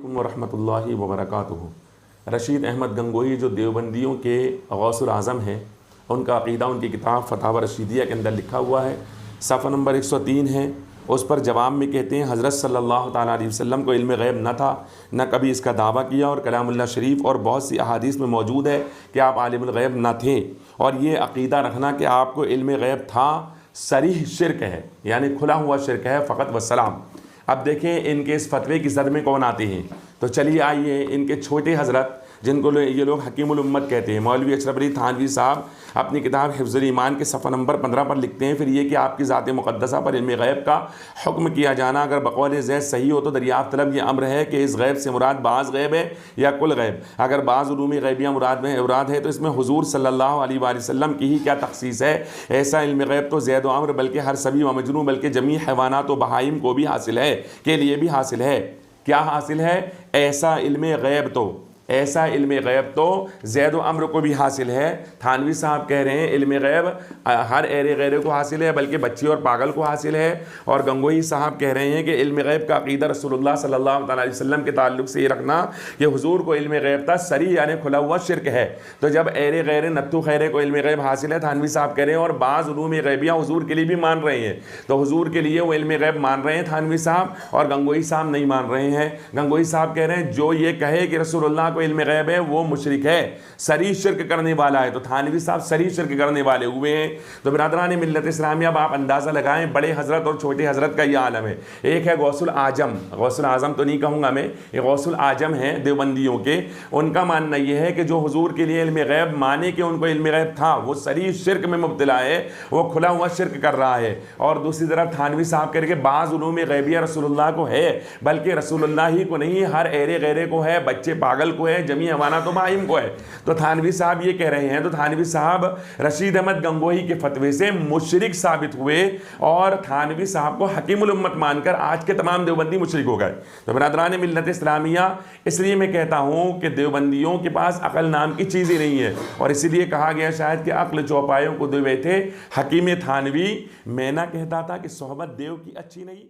वरहमतुल्लाहि वबरकातुहू। रशीद अहमद गंगोही जो देवबंदियों के गौसुल आज़म हैं, उनका अक़ीदा उनकी किताब फतावा रशीदिया के अंदर लिखा हुआ है, सफ़ा नंबर 103 है। उस पर जवाब में कहते हैं हज़रत सल्लल्लाहु ताला अलैहि वसल्लम को इल्म ग़ैब न था, न कभी इसका दावा किया, और कलामुल्लाह शरीफ और बहुत सी अहादीस में मौजूद है कि आप आलिमुल ग़ैब न थे। और ये अक़ीदा रखना कि आपको इल्म ग़ैब था सरीह शिरक है, यानी खुला हुआ शिरक है फ़कत वस्सलाम। अब देखें इनके इस फतवे की जद में कौन आते हैं, तो चलिए आइए इनके छोटे हज़रत जिनको ये लोग हकीमुल उम्मत कहते हैं, मौलवी अशरफ अली थानवी साहब अपनी किताब हिफ्ज़ुल ईमान के सफ़ा नंबर 15 पर लिखते हैं, फिर ये कि आपकी ज़ात मुक़द्दसा पर इल्म ग़ैब का हुक्म किया जाना अगर बक़ौल ज़ैद सही हो तो दरियाफ़त तलब ये अम्र है कि इस ग़ैब से मुराद बाज़ ग़ैब है या कुल ग़ैब। अगर बाज़ उलूमी ग़ैबियाँ मुराद है तो इसमें हुज़ूर सल्लल्लाहु अलैहि वसल्लम की ही क्या तख़सीस है। ऐसा इल्म ग़ैब तो ज़ैद व अम्र बल्कि हर सभी व मजनू बल्कि जमी हैवानात व बहाइम को भी हासिल है, के लिए भी हासिल है। क्या हासिल है? ऐसा इल्म ग़ैब तो ज़ैद व अम्र को भी हासिल है। थानवी साहब कह रहे हैं इल्म ग़ैब हर एरे गैरे को हासिल है, बल्कि बच्ची और पागल को हासिल है। और गंगोही साहब कह रहे हैं कि इल्म ग़ैब का अक़ीदा रसूलुल्लाह सल्लल्लाहु अलैहि वसल्लम के ताल्लुक़ से ये रखना कि हुज़ूर को इल्म ग़ैब था सरी यानी खुला हुआ शिरक है। तो जब एरे गैरे नत्थु खैरे को इल्म ग़ैब हासिल है, थानवी साहब कह रहे हैं, और बाज़ उलूम ग़ैबियाँ हुज़ूर के लिए भी मान रहे हैं, तो हुज़ूर के लिए वो इल्म ग़ैब मान रहे हैं थानवी साहब, और गंगोही साहब नहीं मान रहे हैं। गंगोही साहब कह रहे हैं जो ये कहे कि रसूलुल्लाह को इल्म ग़ैब है वो मुशरिक है, सरी शिरक करने वाला है। तो थानवी साहब सरी शिरक करने वाले हुए हैं। तो बिरादरान मिल्लत इस्लामिया, अब आप अंदाज़ा लगाएं बड़े हज़रत और छोटे हज़रत का ये आलम है। एक है गौसुल आजम, गौसुल आज़म तो नहीं कहूँगा मैं, ये गौसुल आजम हैं देवबंदियों के। उनका मानना ये है कि जो हुज़ूर के लिए इल्म ग़ैब माने कि उनको इल्म ग़ैब था वो सरी शिरक में मुब्तला है, वो खुला हुआ शिरक कर रहा है। और दूसरी तरफ थानवी साहब कह रहे कि बाज़ उलूम ग़ैबिया रसूलुल्लाह को है, बल्कि रसूलुल्लाह ही को नहीं हर एरे गैरे को है, बच्चे पागल को है, जमी हवाना तो बाइम को है। तो थानवी साहब ये कह रहे हैं, तो थानवी साहब रशीद अहमद गंगोही के फतवे से मुशरिक साबित हुए, और थानवी साहब को हकीमुल उम्मत मानकर आज के तमाम देवबंदी मुशरिक हो गए। तो बिरादरान मिल्लत इस्लामिया, इसलिए मैं कहता हूँ कि देवबंदियों के पास अकल नाम की चीज़ ही नहीं है, और इसीलिए कहा गया शायद कि अक्ल चौपायों को दे बैठे हकीम थानवी। मैं ना कहता था कि सोहबत देव की अच्छी नहीं।